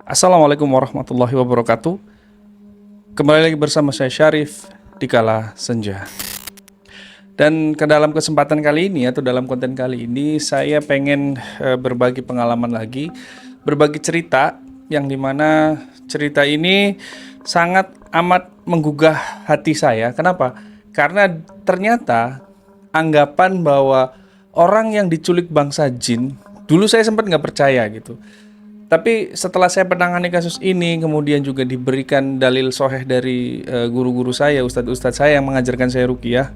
Assalamualaikum warahmatullahi wabarakatuh. Kembali lagi bersama saya Syarif di Kala Senja. Dan ke dalam kesempatan kali ini atau dalam konten kali ini saya pengen berbagi pengalaman lagi, berbagi cerita yang dimana cerita ini sangat amat menggugah hati saya. Kenapa? Karena ternyata anggapan bahwa orang yang diculik bangsa jin, dulu saya sempat nggak percaya gitu. Tapi setelah saya menangani kasus ini, kemudian juga diberikan dalil soheh dari guru-guru saya, ustadz-ustadz saya yang mengajarkan saya ruqyah,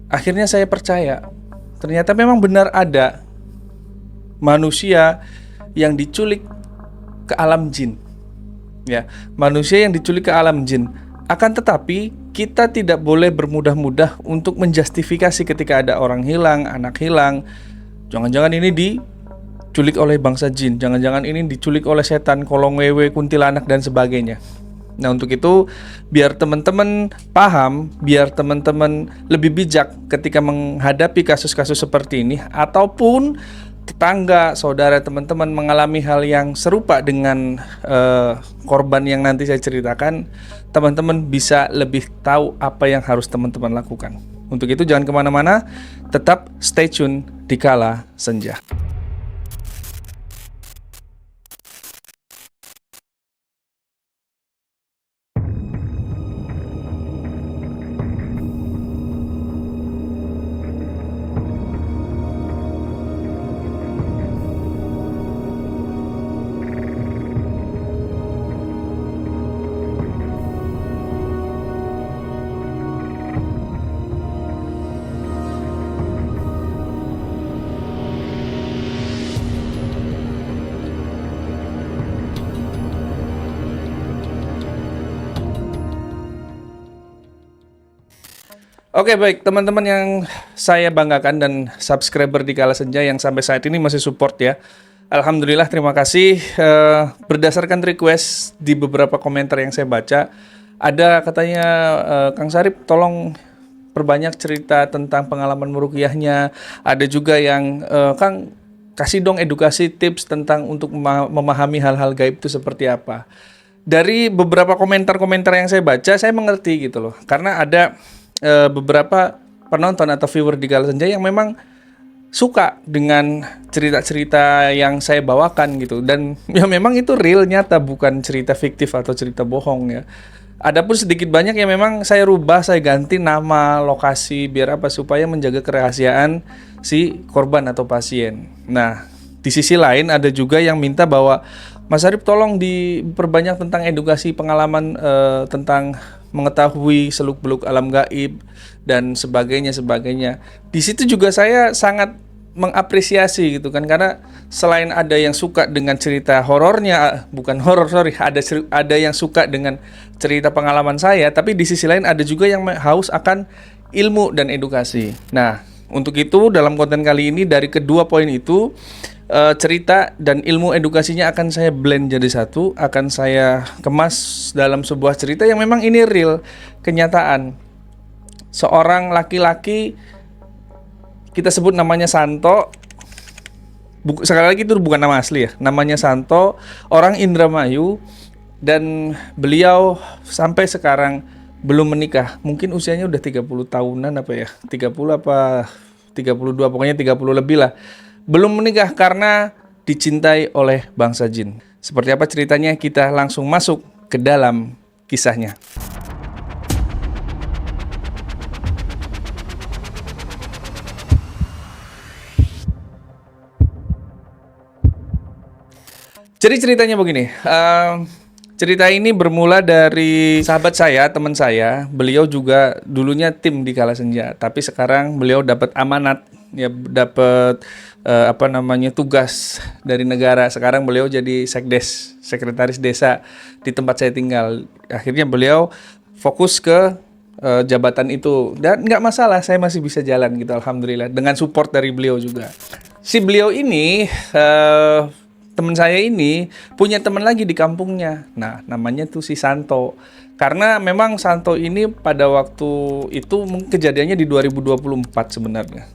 akhirnya saya percaya. Ternyata memang benar ada manusia yang diculik ke alam jin. Ya, manusia yang diculik ke alam jin. Akan tetapi kita tidak boleh bermudah-mudah untuk menjustifikasi ketika ada orang hilang, anak hilang. Jangan-jangan ini diculik oleh bangsa jin, jangan-jangan ini diculik oleh setan, kolong wewe, kuntilanak dan sebagainya. Nah, untuk itu biar teman-teman paham, biar teman-teman lebih bijak ketika menghadapi kasus-kasus seperti ini, ataupun tetangga, saudara, teman-teman mengalami hal yang serupa dengan korban yang nanti saya ceritakan, teman-teman bisa lebih tahu apa yang harus teman-teman lakukan. Untuk itu jangan kemana-mana, tetap stay tune di Kala Senja. Oke, baik teman-teman yang saya banggakan dan subscriber di Kala Senja yang sampai saat ini masih support ya. Alhamdulillah, terima kasih. Berdasarkan request di beberapa komentar yang saya baca, ada katanya, Kang Sarip tolong perbanyak cerita tentang pengalaman meruqyahnya. Ada juga yang, Kang kasih dong edukasi tips tentang untuk memahami hal-hal gaib itu seperti apa. Dari beberapa komentar-komentar yang saya baca, saya mengerti gitu loh. Karena ada beberapa penonton atau viewer di Kala Senja yang memang suka dengan cerita-cerita yang saya bawakan gitu, dan ya memang itu real, nyata, bukan cerita fiktif atau cerita bohong ya. Adapun sedikit banyak yang memang saya rubah, saya ganti nama, lokasi, biar apa, supaya menjaga kerahasiaan si korban atau pasien. Nah, di sisi lain ada juga yang minta bahwa Mas Arif tolong diperbanyak tentang edukasi pengalaman, tentang mengetahui seluk-beluk alam gaib dan sebagainya. Di situ juga saya sangat mengapresiasi gitu kan, karena selain ada yang suka dengan cerita horornya, bukan horor sorry, ada yang suka dengan cerita pengalaman saya, tapi di sisi lain ada juga yang haus akan ilmu dan edukasi. Nah, untuk itu dalam konten kali ini dari kedua poin itu, cerita dan ilmu edukasinya akan saya blend jadi satu, akan saya kemas dalam sebuah cerita yang memang ini real, kenyataan. Seorang laki-laki, kita sebut namanya Santo, sekali lagi itu bukan nama asli ya, namanya Santo, orang Indramayu, dan beliau sampai sekarang belum menikah. Mungkin usianya udah 30 tahunan apa ya, 30 apa 32, pokoknya 30 lebih lah. Belum menikah karena dicintai oleh bangsa jin. Seperti apa ceritanya? Kita langsung masuk ke dalam kisahnya. Jadi ceritanya begini, cerita ini bermula dari sahabat saya, teman saya. Beliau juga dulunya tim di Kala Senja, tapi sekarang beliau dapat amanat, ya dapat tugas dari negara. Sekarang beliau jadi sekdes, sekretaris desa di tempat saya tinggal. Akhirnya beliau fokus ke jabatan itu, dan nggak masalah, saya masih bisa jalan gitu, alhamdulillah, dengan support dari beliau juga. Si beliau ini, teman saya ini punya teman lagi di kampungnya. Nah, namanya tuh si Santo. Karena memang Santo ini pada waktu itu kejadiannya di 2024 sebenarnya.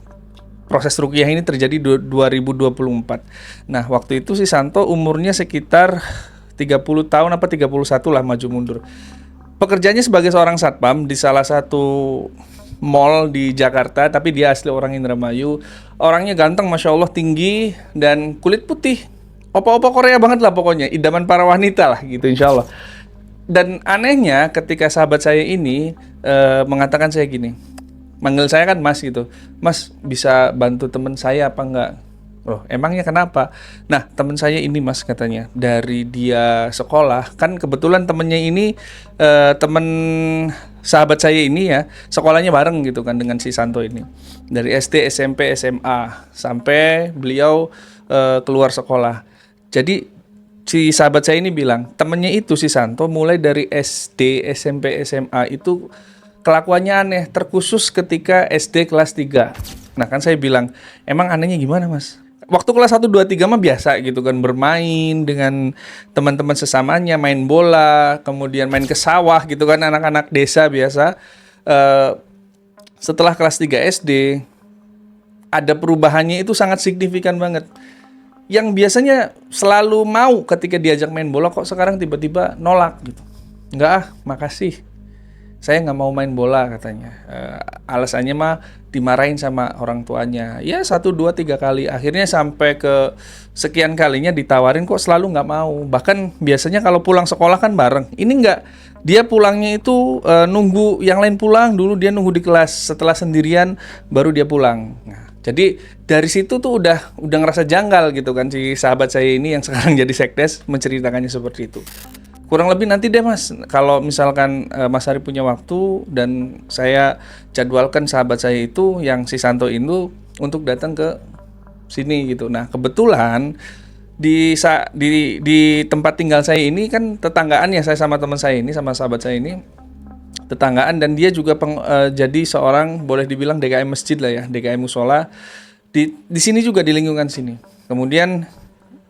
proses ruqyah ini terjadi 2024. Nah, waktu itu si Santo umurnya sekitar 30 tahun apa 31 lah, maju mundur. Pekerjaannya sebagai seorang satpam di salah satu mall di Jakarta, tapi dia asli orang Indramayu. Orangnya ganteng, Masya Allah, tinggi, dan kulit putih. Opa-opa Korea banget lah pokoknya, idaman para wanita lah gitu insya Allah. Dan anehnya ketika sahabat saya ini mengatakan saya gini, manggil saya kan Mas gitu, Mas bisa bantu teman saya apa enggak? Loh, emangnya kenapa? Nah, teman saya ini Mas katanya, dari dia sekolah, kan kebetulan temennya ini temen sahabat saya ini ya, sekolahnya bareng gitu kan dengan si Santo ini. Dari SD, SMP, SMA, sampai beliau keluar sekolah. Jadi si sahabat saya ini bilang, temennya itu si Santo mulai dari SD, SMP, SMA itu kelakuannya aneh, terkhusus ketika SD kelas 3. Nah kan saya bilang, emang anehnya gimana Mas? Waktu kelas 1, 2, 3 mah biasa gitu kan, bermain dengan teman-teman sesamanya, main bola, kemudian main ke sawah gitu kan, anak-anak desa biasa. Setelah kelas 3 SD, ada perubahannya itu sangat signifikan banget. Yang biasanya selalu mau ketika diajak main bola, kok sekarang tiba-tiba nolak gitu. Enggak ah, makasih. Saya nggak mau main bola katanya. Alasannya mah dimarahin sama orang tuanya. Ya 1, 2, 3 kali. Akhirnya sampai ke sekian kalinya ditawarin kok selalu nggak mau. Bahkan biasanya kalau pulang sekolah kan bareng. Ini nggak. Dia pulangnya itu nunggu yang lain pulang dulu, dia nunggu di kelas. Setelah sendirian baru dia pulang. Nah, jadi dari situ tuh udah ngerasa janggal gitu kan si sahabat saya ini yang sekarang jadi sekdes menceritakannya seperti itu. Kurang lebih nanti deh Mas, kalau misalkan Mas Ari punya waktu dan saya jadwalkan sahabat saya itu yang si Santo itu untuk datang ke sini gitu. Nah kebetulan di tempat tinggal saya ini kan tetanggaan ya, saya sama teman saya ini, sama sahabat saya ini tetanggaan, dan dia juga jadi seorang boleh dibilang DKM masjid lah ya, DKM musola di sini juga, di lingkungan sini. Kemudian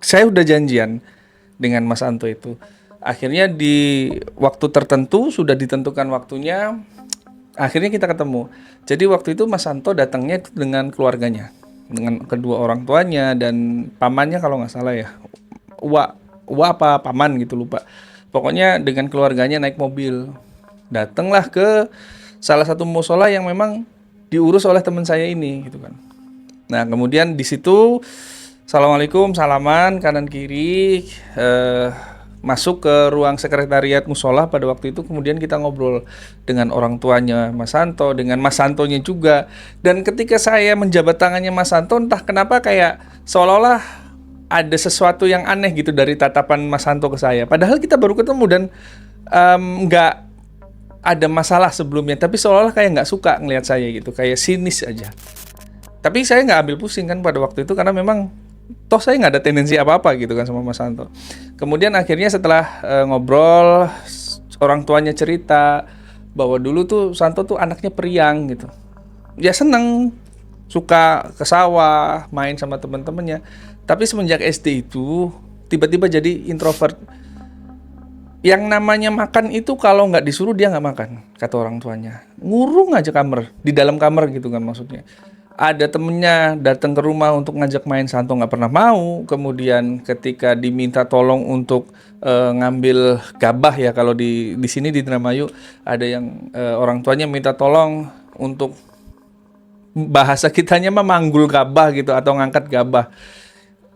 saya udah janjian dengan Mas Anto itu. Akhirnya di waktu tertentu, sudah ditentukan waktunya, akhirnya kita ketemu. Jadi waktu itu Mas Santo datangnya dengan keluarganya, dengan kedua orang tuanya dan pamannya kalau nggak salah ya, Uwa apa paman gitu lupa. Pokoknya dengan keluarganya naik mobil, datanglah ke salah satu musola yang memang diurus oleh teman saya ini gitu kan. Nah kemudian di situ Assalamualaikum, salaman kanan kiri, masuk ke ruang sekretariat musola pada waktu itu. Kemudian kita ngobrol dengan orang tuanya Mas Santo, dengan Mas Santonya juga. Dan ketika saya menjabat tangannya Mas Santo, entah kenapa kayak seolah-olah ada sesuatu yang aneh gitu dari tatapan Mas Santo ke saya. Padahal kita baru ketemu dan nggak ada masalah sebelumnya, tapi seolah-olah kayak nggak suka ngelihat saya gitu, kayak sinis aja. Tapi saya nggak ambil pusing kan pada waktu itu, karena memang toh saya nggak ada tendensi apa-apa gitu kan sama Mas Santo. Kemudian akhirnya setelah ngobrol, orang tuanya cerita bahwa dulu tuh Santo tuh anaknya periang gitu. Ya seneng, suka ke sawah, main sama teman-temannya. Tapi semenjak SD itu tiba-tiba jadi introvert. Yang namanya makan itu kalau nggak disuruh dia nggak makan, kata orang tuanya. Ngurung aja kamar, di dalam kamar gitu kan maksudnya. Ada temennya datang ke rumah untuk ngajak main, Santo nggak pernah mau. Kemudian ketika diminta tolong untuk ngambil gabah ya, kalau di sini di Indramayu ada yang orang tuanya minta tolong untuk, bahasa kitanya mah manggul gabah gitu atau ngangkat gabah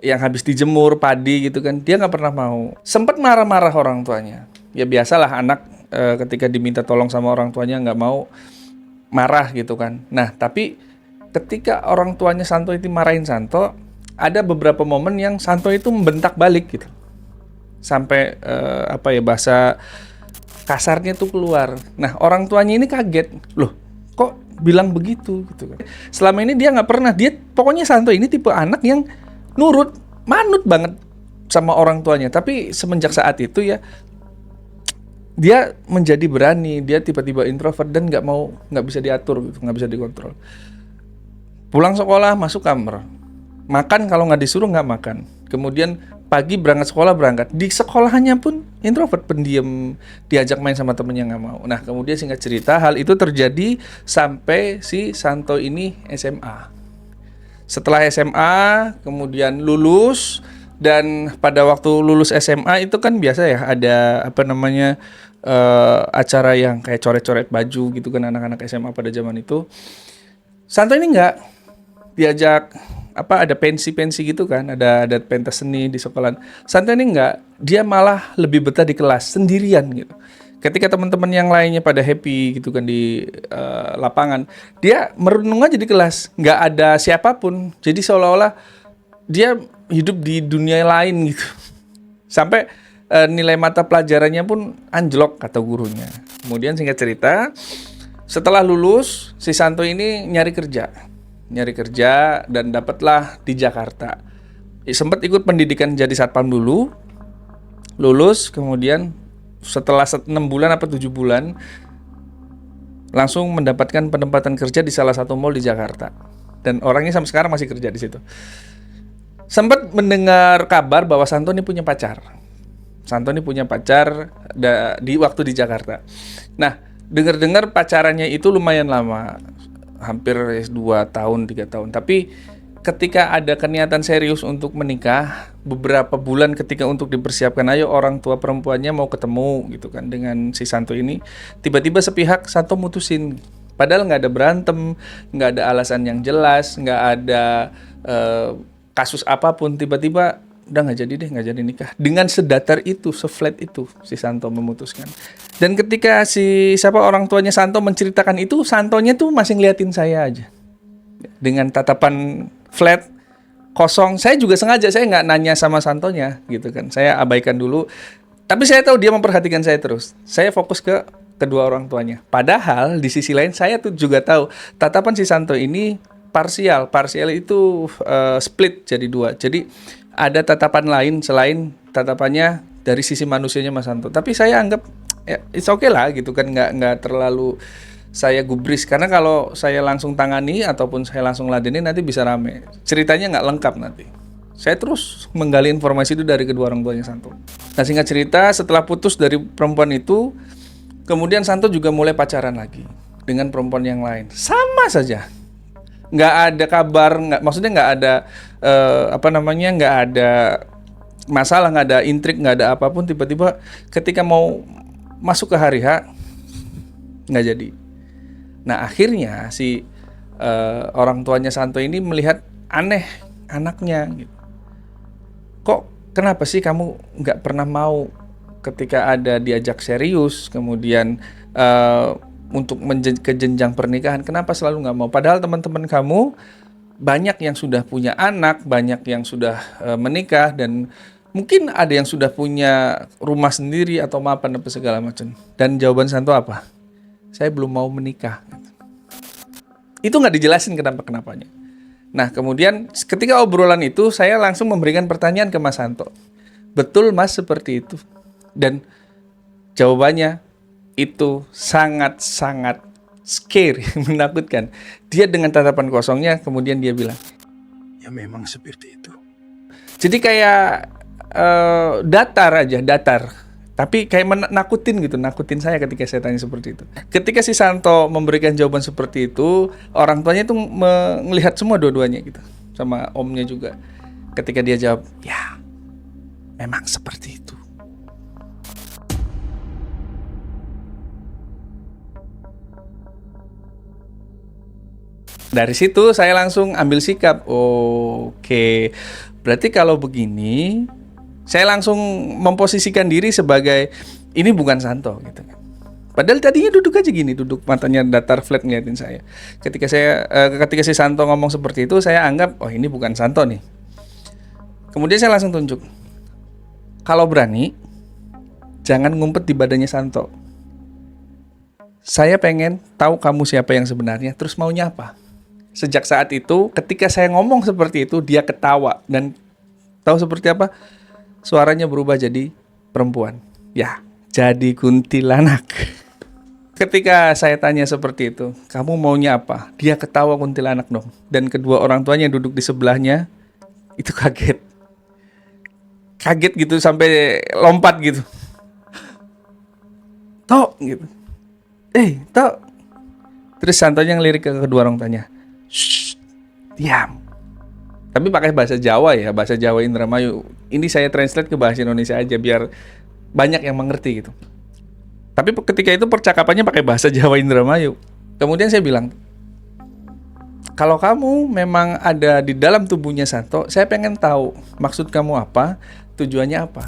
yang habis dijemur padi gitu kan, dia nggak pernah mau. Sempat marah-marah orang tuanya. Ya biasalah anak ketika diminta tolong sama orang tuanya nggak mau, marah gitu kan. Nah tapi ketika orang tuanya Santo itu marahin Santo, ada beberapa momen yang Santo itu membentak balik gitu. Sampai bahasa kasarnya tuh keluar. Nah orang tuanya ini kaget, loh kok bilang begitu gitu kan. Selama ini dia nggak pernah, dia pokoknya Santo ini tipe anak yang nurut, manut banget sama orang tuanya. Tapi semenjak saat itu ya, dia menjadi berani, dia tiba-tiba introvert dan nggak bisa diatur gitu, nggak bisa dikontrol. Pulang sekolah masuk kamar, makan kalau nggak disuruh nggak makan. Kemudian pagi berangkat sekolah, berangkat di sekolahannya pun introvert, pendiam, diajak main sama temennya nggak mau. Nah kemudian singkat cerita, hal itu terjadi sampai si Santo ini SMA. Setelah SMA, kemudian lulus, dan pada waktu lulus SMA itu kan biasa ya ada apa namanya acara yang kayak coret-coret baju gitu kan anak-anak SMA pada zaman itu. Santo ini nggak diajak apa ada pensi-pensi gitu kan, ada pentas seni di sekolah. Santo ini nggak, dia malah lebih betah di kelas sendirian gitu. Ketika teman-teman yang lainnya pada happy gitu kan di lapangan, dia merenung aja di kelas, nggak ada siapapun. Jadi seolah-olah dia hidup di dunia lain gitu. Sampai nilai mata pelajarannya pun anjlok kata gurunya. Kemudian singkat cerita, setelah lulus, si Santo ini nyari kerja dan dapatlah di Jakarta. Sempat ikut pendidikan jadi satpam dulu, lulus, kemudian setelah 6 bulan apa 7 bulan langsung mendapatkan penempatan kerja di salah satu mall di Jakarta. Dan orangnya sampai sekarang masih kerja di situ. Sempat mendengar kabar bahwa Santo ini punya pacar. Di waktu di Jakarta. Nah, dengar-dengar pacarannya itu lumayan lama, hampir 2 tahun, 3 tahun. Tapi ketika ada niatan serius untuk menikah, beberapa bulan ketika untuk dipersiapkan, ayo orang tua perempuannya mau ketemu gitu kan dengan si Santo ini, tiba-tiba sepihak Santo mutusin. Padahal nggak ada berantem, nggak ada alasan yang jelas, nggak ada kasus apapun, tiba-tiba udah nggak jadi nikah. Dengan sedatar itu, seflat itu si Santo memutuskan. Dan ketika orang tuanya Santo menceritakan itu, Santonya tuh masih ngeliatin saya aja dengan tatapan flat, kosong. Saya juga sengaja saya nggak nanya sama Santonya gitu kan. Saya abaikan dulu. Tapi saya tahu dia memperhatikan saya terus. Saya fokus ke kedua orang tuanya. Padahal di sisi lain saya tuh juga tahu tatapan si Santo ini parsial itu split jadi 2. Jadi ada tatapan lain selain tatapannya dari sisi manusianya Mas Santo. Tapi saya anggap ya, it's okay lah gitu kan, nggak terlalu saya gubris, karena kalau saya langsung tangani ataupun saya langsung ladenin nanti bisa rame, ceritanya nggak lengkap nanti. Saya terus menggali informasi itu dari kedua orang tuanya Santo. Nah, singkat cerita, setelah putus dari perempuan itu, kemudian Santo juga mulai pacaran lagi dengan perempuan yang lain, sama saja. Nggak ada kabar, maksudnya nggak ada nggak ada masalah, nggak ada intrik, nggak ada apapun. Tiba-tiba ketika mau masuk ke hari H, nggak jadi. Nah, akhirnya si orang tuanya Santo ini melihat aneh anaknya gitu. Kok kenapa sih kamu nggak pernah mau ketika ada diajak serius, kemudian untuk ke jenjang pernikahan, kenapa selalu nggak mau? Padahal teman-teman kamu banyak yang sudah punya anak, banyak yang sudah menikah, dan mungkin ada yang sudah punya rumah sendiri atau mapan apa segala macam. Dan jawaban Santo apa? Saya belum mau menikah. Itu nggak dijelasin kenapa-kenapanya. Nah, kemudian ketika obrolan itu, saya langsung memberikan pertanyaan ke Mas Santo. Betul Mas seperti itu? Dan jawabannya itu sangat-sangat scary, menakutkan. Dia dengan tatapan kosongnya, kemudian dia bilang, ya memang seperti itu. Jadi kayak datar. Tapi kayak nakutin saya ketika saya tanya seperti itu. Ketika si Santo memberikan jawaban seperti itu, orang tuanya itu melihat semua dua-duanya gitu, sama omnya juga. Ketika dia jawab, ya memang seperti itu. Dari situ saya langsung ambil sikap. Oke, berarti kalau begini, saya langsung memposisikan diri sebagai ini bukan Santo gitu. Padahal tadinya duduk aja gini, duduk matanya datar flat ngeliatin saya. Ketika si Santo ngomong seperti itu, saya anggap ini bukan Santo nih. Kemudian saya langsung tunjuk. Kalau berani, jangan ngumpet di badannya Santo. Saya pengen tahu kamu siapa yang sebenarnya, terus maunya apa. Sejak saat itu, ketika saya ngomong seperti itu, dia ketawa. Dan tahu seperti apa? Suaranya berubah jadi perempuan. Ya, jadi kuntilanak. Ketika saya tanya seperti itu, kamu maunya apa? Dia ketawa kuntilanak dong. Dan kedua orang tuanya yang duduk di sebelahnya, itu kaget. Kaget gitu sampai lompat gitu. Tok gitu. Tok. Terus Santonya ngelirik ke kedua orang tuanya. Shh, diam. Tapi pakai bahasa Jawa ya, bahasa Jawa Indramayu. Ini saya translate ke bahasa Indonesia aja biar banyak yang mengerti gitu. Tapi ketika itu percakapannya pakai bahasa Jawa Indramayu. Kemudian saya bilang, kalau kamu memang ada di dalam tubuhnya Santo, saya pengen tahu maksud kamu apa, tujuannya apa.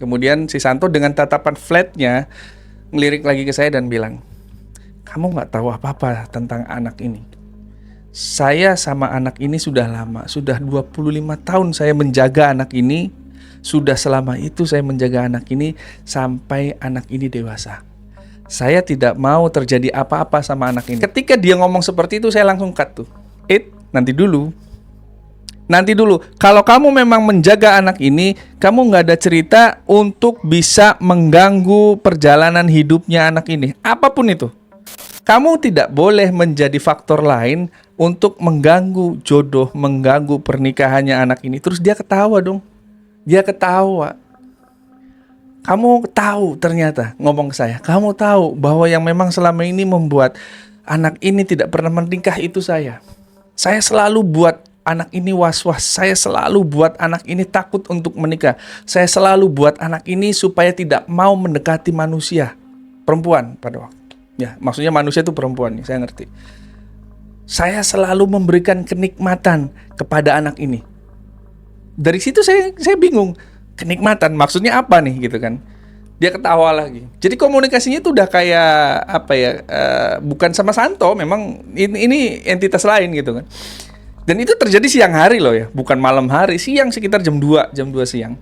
Kemudian si Santo dengan tatapan flatnya ngelirik lagi ke saya dan bilang, kamu nggak tahu apa-apa tentang anak ini. Saya sama anak ini sudah lama, sudah 25 tahun saya menjaga anak ini. Sudah selama itu saya menjaga anak ini sampai anak ini dewasa. Saya tidak mau terjadi apa-apa sama anak ini. Ketika dia ngomong seperti itu, saya langsung cut tuh. Nanti dulu. Kalau kamu memang menjaga anak ini, kamu nggak ada cerita untuk bisa mengganggu perjalanan hidupnya anak ini. Apapun itu. Kamu tidak boleh menjadi faktor lain untuk mengganggu jodoh, mengganggu pernikahannya anak ini. Terus dia ketawa dong. Dia ketawa. Kamu tahu ternyata, ngomong ke saya, kamu tahu bahwa yang memang selama ini membuat anak ini tidak pernah menikah itu saya. Saya selalu buat anak ini was-was. Saya selalu buat anak ini takut untuk menikah. Saya selalu buat anak ini supaya tidak mau mendekati manusia. Perempuan pada waktu. Ya, maksudnya manusia itu perempuan nih, saya ngerti. Saya selalu memberikan kenikmatan kepada anak ini. Dari situ saya bingung. Kenikmatan maksudnya apa nih gitu kan. Dia ketawa lagi. Jadi komunikasinya itu udah kayak apa ya? Bukan sama Santo, memang ini entitas lain gitu kan. Dan itu terjadi siang hari loh ya, bukan malam hari. Siang sekitar jam 2 siang.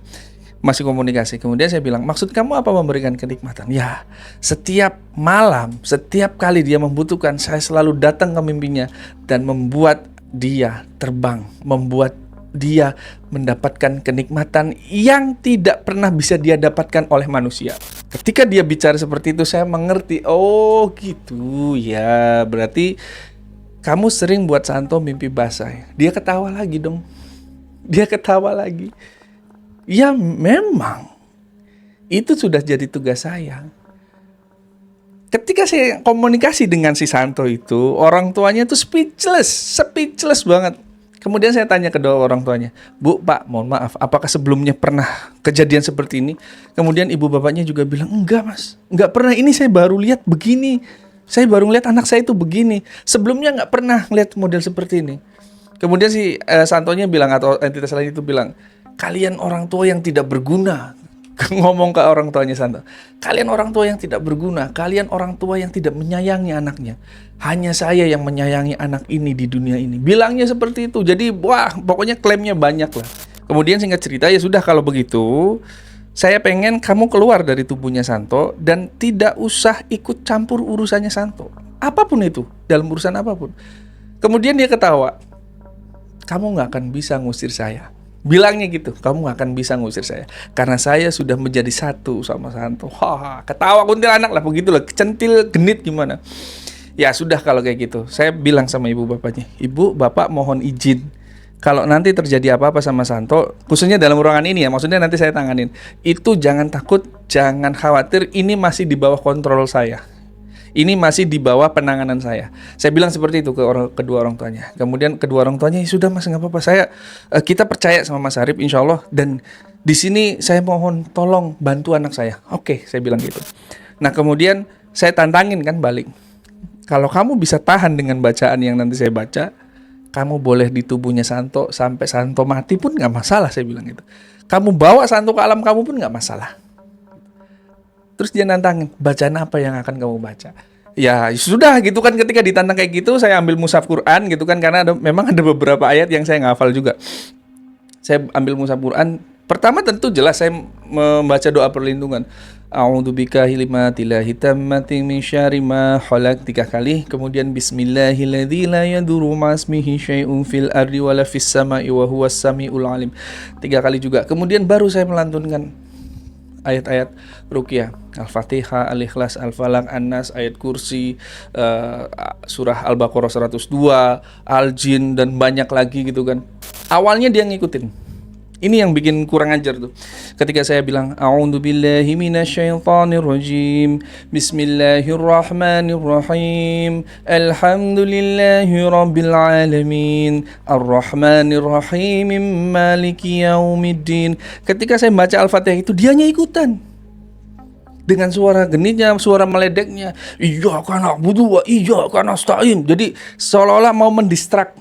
Masih komunikasi. Kemudian saya bilang, maksud kamu apa memberikan kenikmatan? Ya, setiap malam, setiap kali dia membutuhkan, saya selalu datang ke mimpinya dan membuat dia terbang, membuat dia mendapatkan kenikmatan yang tidak pernah bisa dia dapatkan oleh manusia. Ketika dia bicara seperti itu, saya mengerti. Oh gitu ya, berarti kamu sering buat Santo mimpi basah. Dia ketawa lagi dong. Dia ketawa lagi. Ya memang itu sudah jadi tugas saya. Ketika saya komunikasi dengan si Santo itu, orang tuanya itu speechless banget. Kemudian saya tanya ke kedua orang tuanya, Bu, Pak, mohon maaf, apakah sebelumnya pernah kejadian seperti ini? Kemudian ibu bapaknya juga bilang, enggak mas, enggak pernah, ini saya baru lihat begini. Saya baru lihat anak saya itu begini. Sebelumnya enggak pernah lihat model seperti ini. Kemudian si Santonya bilang, atau entitas lain itu bilang, kalian orang tua yang tidak berguna. Ngomong ke orang tuanya Santo, kalian orang tua yang tidak berguna, kalian orang tua yang tidak menyayangi anaknya. Hanya saya yang menyayangi anak ini di dunia ini. Bilangnya seperti itu. Jadi wah, pokoknya klaimnya banyak lah. Kemudian singkat cerita, ya sudah kalau begitu, saya pengen kamu keluar dari tubuhnya Santo dan tidak usah ikut campur urusannya Santo. Apapun itu, dalam urusan apapun. Kemudian dia ketawa, kamu gak akan bisa ngusir saya. Bilangnya gitu, kamu gak akan bisa ngusir saya karena saya sudah menjadi satu sama Santo. Wah, ketawa kuntilanak lah, begitulah, centil genit gimana. Ya sudah kalau kayak gitu, saya bilang sama ibu bapaknya, ibu bapak mohon izin kalau nanti terjadi apa-apa sama Santo, khususnya dalam ruangan ini ya, maksudnya nanti saya tanganin, itu jangan takut, jangan khawatir, ini masih di bawah kontrol saya. Ini masih di bawah penanganan saya. Saya bilang seperti itu ke kedua orang tuanya. Kemudian kedua orang tuanya, ya sudah mas, nggak apa-apa. Kita percaya sama Mas Arif, insya Allah. Dan di sini saya mohon tolong bantu anak saya. Oke, saya bilang gitu. Nah kemudian saya tantangin kan balik. Kalau kamu bisa tahan dengan bacaan yang nanti saya baca, kamu boleh di tubuhnya Santo sampai Santo mati pun nggak masalah, saya bilang gitu. Kamu bawa Santo ke alam kamu pun nggak masalah. Terus dia nantangin, bacaan apa yang akan kamu baca? Ya sudah gitu kan, ketika ditantang kayak gitu, saya ambil mushaf Quran gitu kan, karena memang ada beberapa ayat yang saya nggak hafal juga. Saya ambil mushaf Quran, pertama tentu jelas saya membaca doa perlindungan. A'udzubika hilimatillahi tammati min syarri ma khalaq 3 kali. Kemudian bismillahilladzi la yadurru ma'asmihi syai'un fil ardi wala fis sama'i wa huwas samiul alim 3 kali juga. Kemudian baru saya melantunkan ayat-ayat ruqyah, Al-Fatihah, Al-Ikhlas, Al-Falaq, An-Nas, ayat kursi, surah Al-Baqarah 102, Al-Jin dan banyak lagi gitu kan. Awalnya dia ngikutin. Ini yang bikin kurang ajar tuh. Ketika saya bilang a'udzubillahi minasyaitonirrajim. Bismillahirrahmanirrahim. Alhamdulillahirabbil alamin. Arrahmanirrahim. Maliki yaumiddin. Ketika saya baca Al-Fatihah itu dianya ikutan. Dengan suara genitnya, suara meledeknya. Iyyaka na'budu wa iyyaka nasta'in. Jadi seolah-olah mau mendistrak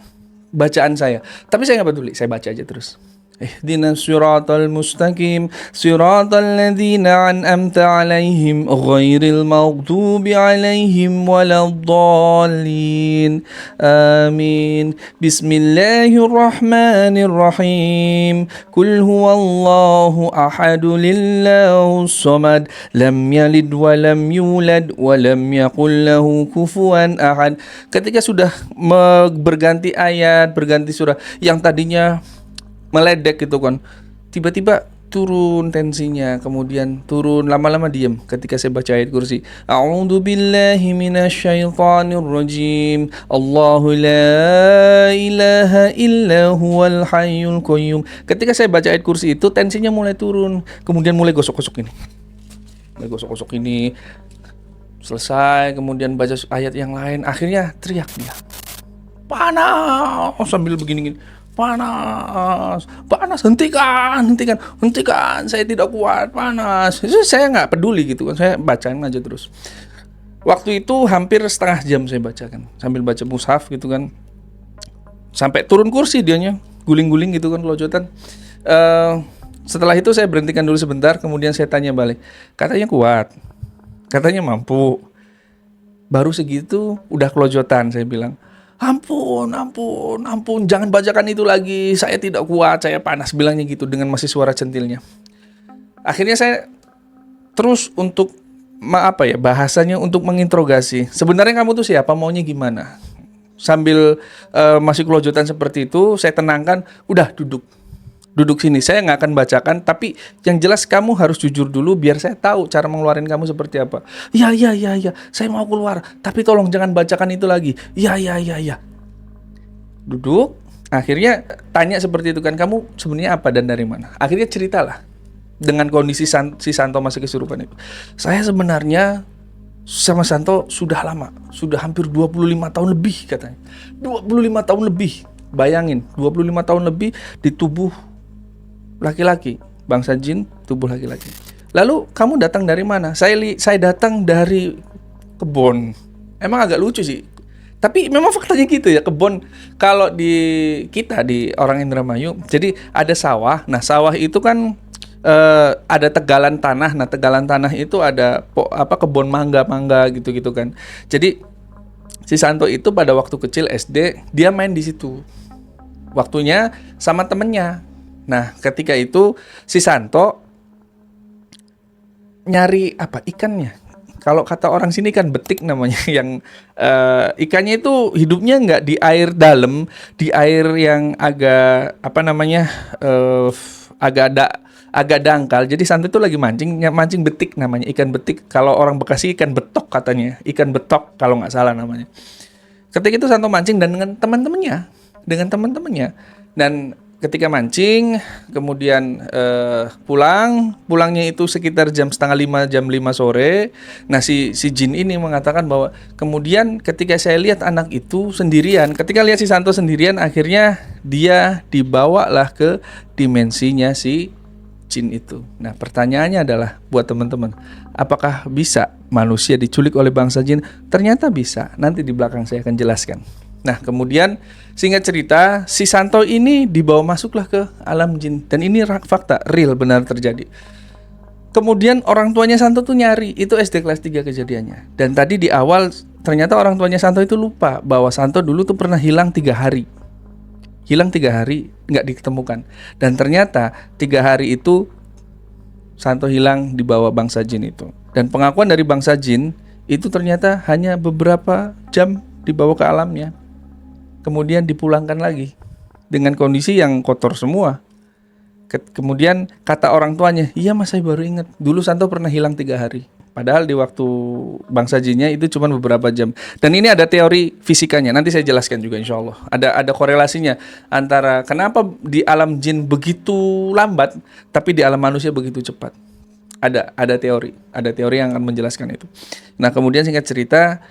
bacaan saya. Tapi saya nggak peduli, saya baca aja terus. Ihdinas siratal mustaqim siratal ladzina an'amta 'alaihim ghairil maghdubi 'alaihim waladdallin. Amin. Bismillahirrahmanirrahim. Qul huwallahu ahad lillahus samad lam yalid wa lam yulad wa lam yakul lahu kufuwan ahad. Ketika sudah berganti ayat, berganti surah yang tadinya meledek gitu kan, tiba-tiba turun tensinya, kemudian turun, lama-lama diam ketika saya baca ayat kursi. A'udzu billahi minasyaitonir rajim. Allahu la ilaha illa huwal hayyul qayyum. Ketika saya baca ayat kursi itu tensinya mulai turun, kemudian mulai gosok-gosok ini. Mulai gosok-gosok ini. Selesai, kemudian baca ayat yang lain, akhirnya teriak dia. Panas, sambil begini-gini. Panas, hentikan, saya tidak kuat, panas. Saya nggak peduli gitu kan, saya bacain aja terus. Waktu itu hampir setengah jam saya bacakan, sambil baca mushaf gitu kan, sampai turun kursi dianya, guling-guling gitu kan, kelojotan. Setelah itu saya berhentikan dulu sebentar, kemudian saya tanya balik, katanya kuat, katanya mampu, baru segitu udah kelojotan. Saya bilang, Ampun, jangan bacakan itu lagi. Saya tidak kuat, saya panas, bilangnya gitu dengan masih suara centilnya. Akhirnya saya terus untuk bahasanya untuk menginterogasi. Sebenarnya kamu tuh siapa, maunya gimana? Sambil masih kelojotan seperti itu, saya tenangkan, udah duduk sini. Saya nggak akan bacakan, tapi yang jelas kamu harus jujur dulu biar saya tahu cara mengeluarin kamu seperti apa. Ya, saya mau keluar, tapi tolong jangan bacakan itu lagi. Ya. Duduk, akhirnya tanya seperti itu kan, kamu sebenarnya apa dan dari mana? Akhirnya ceritalah dengan kondisi si Santo masih kesurupan itu. Saya sebenarnya sama Santo sudah lama, sudah hampir 25 tahun lebih katanya. 25 tahun lebih, bayangin 25 tahun lebih di tubuh laki-laki, bangsa jin, tubuh laki-laki. Lalu kamu datang dari mana? Saya datang dari kebun. Emang agak lucu sih. Tapi memang faktanya gitu ya, kebun kalau di kita di orang Indramayu, jadi ada sawah. Nah, sawah itu kan ada tegalan tanah. Nah, tegalan tanah itu ada kebun mangga gitu kan. Jadi si Santo itu pada waktu kecil SD dia main di situ. Waktunya sama temennya. Nah, ketika itu si Santo nyari ikannya. Kalau kata orang sini ikan betik namanya, yang ikannya itu hidupnya nggak di air dalam, di air yang agak agak dangkal. Jadi Santo itu lagi mancing betik namanya, ikan betik. Kalau orang Bekasi ikan betok katanya, ikan betok kalau nggak salah namanya. Ketika itu Santo mancing dan dengan teman-temannya, dan ketika mancing, kemudian pulangnya itu sekitar jam 4:30, jam 5 sore. Nah, si jin ini mengatakan bahwa kemudian ketika saya lihat anak itu sendirian, ketika lihat si Santo sendirian, akhirnya dia dibawalah ke dimensinya si jin itu. Nah, pertanyaannya adalah buat teman-teman, apakah bisa manusia diculik oleh bangsa jin? Ternyata bisa. Nanti di belakang saya akan jelaskan. Nah, kemudian singkat cerita, si Santo ini dibawa masuklah ke alam jin. Dan ini fakta, real, benar terjadi. Kemudian orang tuanya Santo tuh nyari, itu SD kelas 3 kejadiannya. Dan tadi di awal, ternyata orang tuanya Santo itu lupa bahwa Santo dulu tuh pernah hilang 3 hari. Hilang 3 hari, nggak diketemukan. Dan ternyata 3 hari itu Santo hilang di bawah bangsa jin itu. Dan pengakuan dari bangsa jin itu ternyata hanya beberapa jam dibawa ke alamnya. Kemudian dipulangkan lagi dengan kondisi yang kotor semua. Kemudian kata orang tuanya, iya mas, saya baru ingat dulu Santo pernah hilang 3 hari. Padahal di waktu bangsa jinnya itu cuma beberapa jam. Dan ini ada teori fisikanya. Nanti saya jelaskan juga insya Allah. Ada korelasinya antara kenapa di alam jin begitu lambat, tapi di alam manusia begitu cepat. Ada teori yang akan menjelaskan itu. Nah kemudian singkat cerita,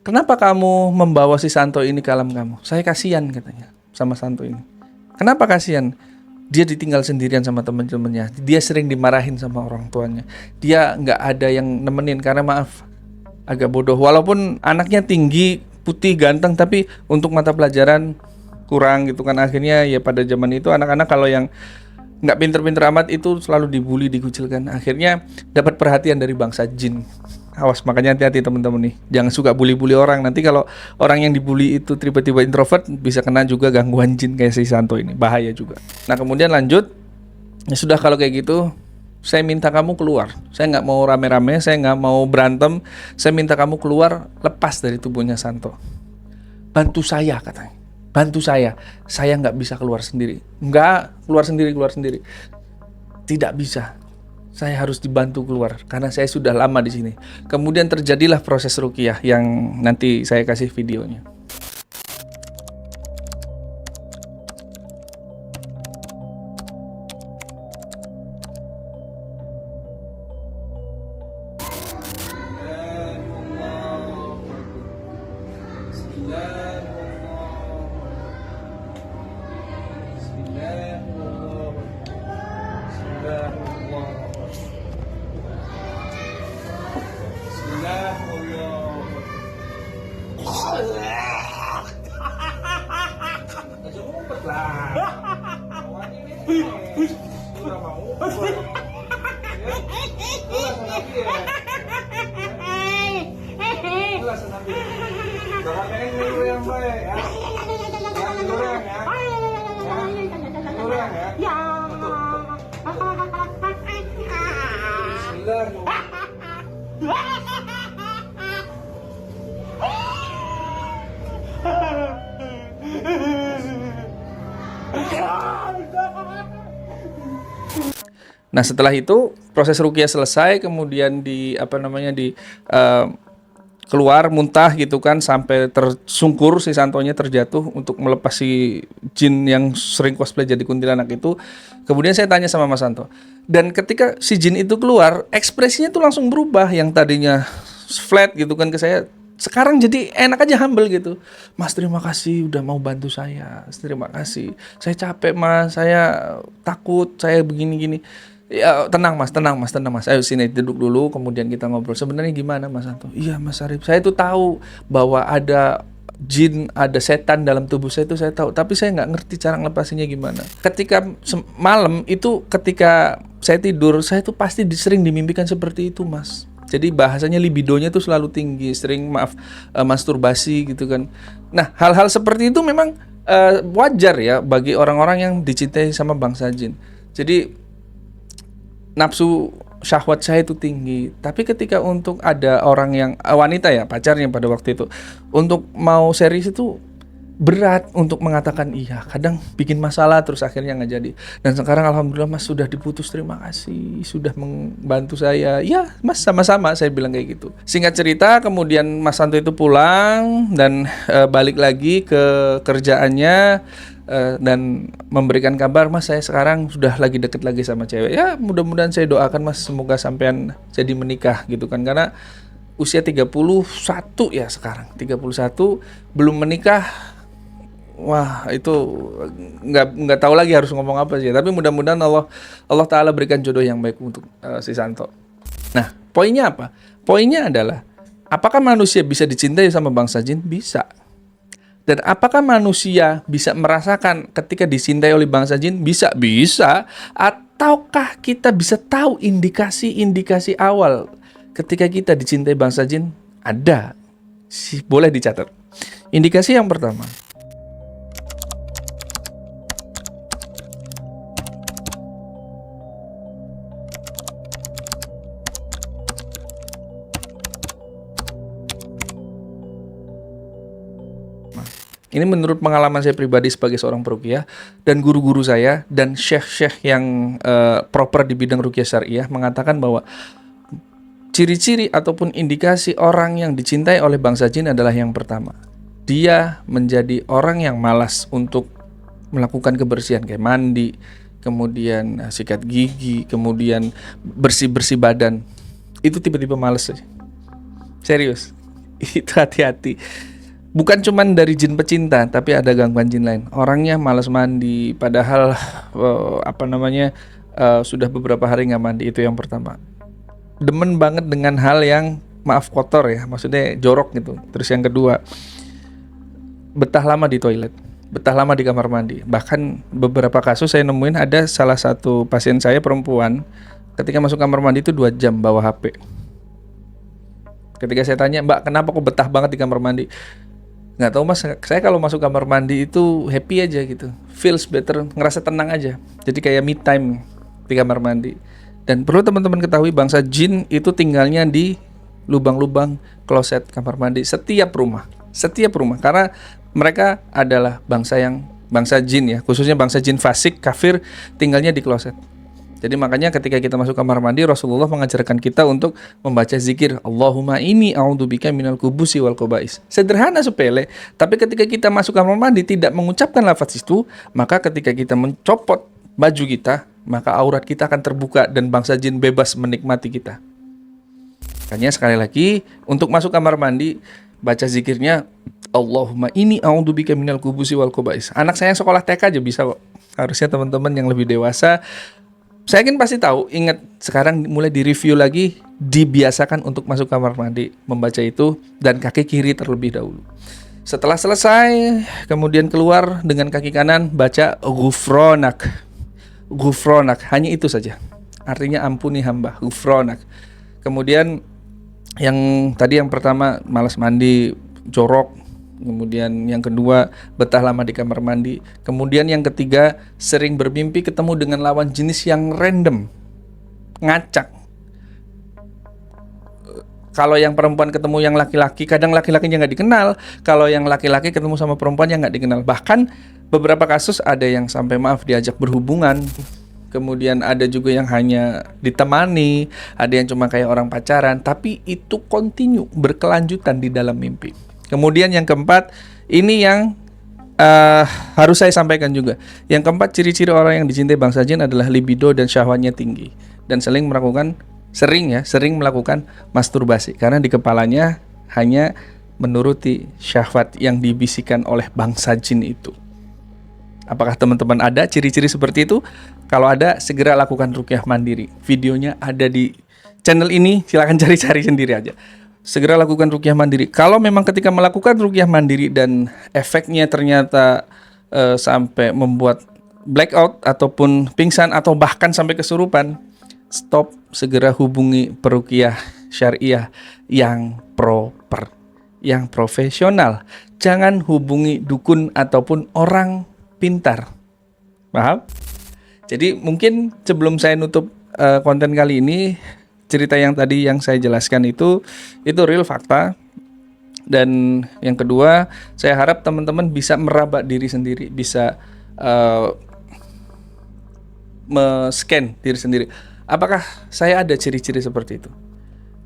kenapa kamu membawa si Santo ini ke alam kamu? Saya kasihan katanya sama Santo ini. Kenapa kasihan? Dia ditinggal sendirian sama teman-temannya. Dia sering dimarahin sama orang tuanya. Dia nggak ada yang nemenin karena maaf agak bodoh. Walaupun anaknya tinggi, putih, ganteng, tapi untuk mata pelajaran kurang gitu kan. Akhirnya ya pada zaman itu anak-anak kalau yang nggak pinter-pinter amat itu selalu dibully, dikucilkan. Akhirnya dapat perhatian dari bangsa jin. Awas, makanya hati-hati teman-teman nih. Jangan suka bully-bully orang. Nanti kalau orang yang dibully itu tiba-tiba introvert, bisa kena juga gangguan jin kayak si Santo ini. Bahaya juga. Nah kemudian lanjut. Ya sudah kalau kayak gitu, saya minta kamu keluar. Saya nggak mau rame-rame, saya nggak mau berantem. Saya minta kamu keluar, lepas dari tubuhnya Santo. Bantu saya katanya. Bantu saya nggak bisa keluar sendiri. Nggak, keluar sendiri. Tidak bisa. Saya harus dibantu keluar karena saya sudah lama di sini. Kemudian terjadilah proses ruqyah yang nanti saya kasih videonya. Nah setelah itu proses ruqyah selesai, kemudian keluar muntah gitu kan sampai tersungkur, si Santonya terjatuh untuk melepas si jin yang sering cosplay jadi kuntilanak itu. Kemudian saya tanya sama Mas Santo, dan ketika si jin itu keluar, ekspresinya tuh langsung berubah, yang tadinya flat gitu kan ke saya, sekarang jadi enak aja, humble gitu. Mas terima kasih udah mau bantu saya, terima kasih, saya capek mas, saya takut, saya begini-gini. Ya tenang mas, ayo sini duduk dulu, kemudian kita ngobrol. Sebenarnya gimana Mas Santo? Iya Mas Arif, saya tuh tahu bahwa ada jin, ada setan dalam tubuh saya itu saya tahu, tapi saya nggak ngerti cara ngelepasinya gimana. Ketika malam itu, ketika saya tidur, saya tuh pasti sering dimimpikan seperti itu mas. Jadi bahasanya libidonya tuh selalu tinggi, sering masturbasi gitu kan. Nah hal-hal seperti itu memang wajar ya bagi orang-orang yang dicintai sama bangsa jin. Jadi nafsu syahwat saya itu tinggi. Tapi ketika untuk ada orang yang wanita ya, pacarnya pada waktu itu, untuk mau serius itu berat untuk mengatakan iya. Kadang bikin masalah terus akhirnya nggak jadi. Dan sekarang alhamdulillah mas sudah diputus, terima kasih sudah membantu saya. Ya mas sama-sama, saya bilang kayak gitu. Singkat cerita kemudian Mas Santo itu pulang dan balik lagi ke kerjaannya. Dan memberikan kabar, mas saya sekarang sudah lagi deket lagi sama cewek. Ya mudah-mudahan saya doakan mas semoga sampean jadi menikah gitu kan, karena usia 31 ya sekarang, 31 belum menikah. Wah itu nggak tahu lagi harus ngomong apa sih. Tapi mudah-mudahan Allah Ta'ala berikan jodoh yang baik untuk si Santo. Nah poinnya apa? Poinnya adalah apakah manusia bisa dicintai sama bangsa jin? Bisa. Dan apakah manusia bisa merasakan ketika dicintai oleh bangsa jin? Bisa. Ataukah kita bisa tahu indikasi-indikasi awal ketika kita dicintai bangsa jin? Ada. Boleh dicatat. Indikasi yang pertama. Ini menurut pengalaman saya pribadi sebagai seorang peruqyah dan guru-guru saya dan syekh-syekh yang proper di bidang ruqyah syariah mengatakan bahwa ciri-ciri ataupun indikasi orang yang dicintai oleh bangsa jin adalah yang pertama, dia menjadi orang yang malas untuk melakukan kebersihan kayak mandi, kemudian sikat gigi, kemudian bersih-bersih badan. Itu tiba-tiba malas aja. Serius. Itu hati-hati. Bukan cuman dari jin pecinta, tapi ada gangguan jin lain. Orangnya malas mandi, padahal sudah beberapa hari nggak mandi. Itu yang pertama. Demen banget dengan hal yang maaf kotor ya, maksudnya jorok gitu. Terus yang kedua, betah lama di toilet, betah lama di kamar mandi. Bahkan beberapa kasus saya nemuin ada salah satu pasien saya perempuan, ketika masuk kamar mandi itu 2 jam bawa HP. Ketika saya tanya, Mbak, kenapa kok betah banget di kamar mandi? Nggak tahu Mas, saya kalau masuk kamar mandi itu happy aja gitu, feels better, ngerasa tenang aja. Jadi kayak me time di kamar mandi. Dan perlu teman-teman ketahui, bangsa jin itu tinggalnya di lubang-lubang kloset kamar mandi setiap rumah, karena mereka adalah bangsa jin ya, khususnya bangsa jin fasik, kafir, tinggalnya di kloset. Jadi makanya ketika kita masuk kamar mandi, Rasulullah mengajarkan kita untuk membaca zikir Allahumma inni a'udzubika minal kubusi wal khaba'is. Sederhana, sepele, tapi ketika kita masuk kamar mandi tidak mengucapkan lafaz itu, maka ketika kita mencopot baju kita, maka aurat kita akan terbuka dan bangsa jin bebas menikmati kita. Makanya sekali lagi, untuk masuk kamar mandi, baca zikirnya Allahumma inni a'udzubika minal kubusi wal khaba'is. Anak saya yang sekolah TK aja bisa kok. Harusnya teman-teman yang lebih dewasa, saya yakin pasti tahu, ingat sekarang mulai di-review lagi, dibiasakan untuk masuk kamar mandi, membaca itu, dan kaki kiri terlebih dahulu. Setelah selesai, kemudian keluar dengan kaki kanan, baca Ghufronak. Ghufronak, hanya itu saja. Artinya ampuni hamba, Ghufronak. Kemudian yang pertama, malas mandi, jorok. Kemudian yang kedua, betah lama di kamar mandi. Kemudian yang ketiga, sering bermimpi ketemu dengan lawan jenis yang random, ngacak. Kalau yang perempuan ketemu yang laki-laki, kadang laki-lakinya nggak dikenal. Kalau yang laki-laki ketemu sama perempuan yang nggak dikenal. Bahkan beberapa kasus ada yang sampai diajak berhubungan. Kemudian ada juga yang hanya ditemani, ada yang cuma kayak orang pacaran. Tapi itu continue, berkelanjutan di dalam mimpi. Kemudian yang keempat, ini yang harus saya sampaikan juga. Yang keempat, ciri-ciri orang yang dicintai bangsa jin adalah libido dan syahwatnya tinggi, dan sering melakukan masturbasi, karena di kepalanya hanya menuruti syahwat yang dibisikkan oleh bangsa jin itu. Apakah teman-teman ada ciri-ciri seperti itu? Kalau ada, segera lakukan ruqyah mandiri. Videonya ada di channel ini, silakan cari-cari sendiri aja. Segera lakukan ruqyah mandiri. Kalau memang ketika melakukan ruqyah mandiri dan efeknya ternyata sampai membuat blackout ataupun pingsan atau bahkan sampai kesurupan, stop, segera hubungi peruqyah syariah yang proper, yang profesional. Jangan hubungi dukun ataupun orang pintar. Paham? Jadi mungkin sebelum saya nutup konten kali ini, cerita yang tadi yang saya jelaskan itu real fakta. Dan yang kedua, saya harap teman-teman bisa meraba diri sendiri, bisa me-scan diri sendiri. Apakah saya ada ciri-ciri seperti itu?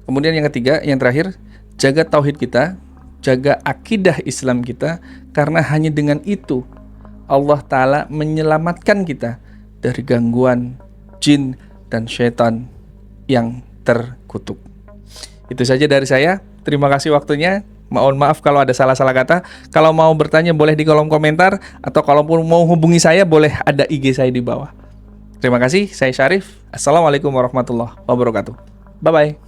Kemudian yang ketiga, yang terakhir, jaga tauhid kita, jaga akidah Islam kita, karena hanya dengan itu Allah Ta'ala menyelamatkan kita dari gangguan jin dan syaitan yang terkutuk. Itu saja dari saya. Terima kasih waktunya. Mohon maaf kalau ada salah-salah kata. Kalau mau bertanya boleh di kolom komentar, atau kalau mau hubungi saya boleh ada IG saya di bawah. Terima kasih. Saya Syarif. Assalamualaikum warahmatullahi wabarakatuh. Bye bye.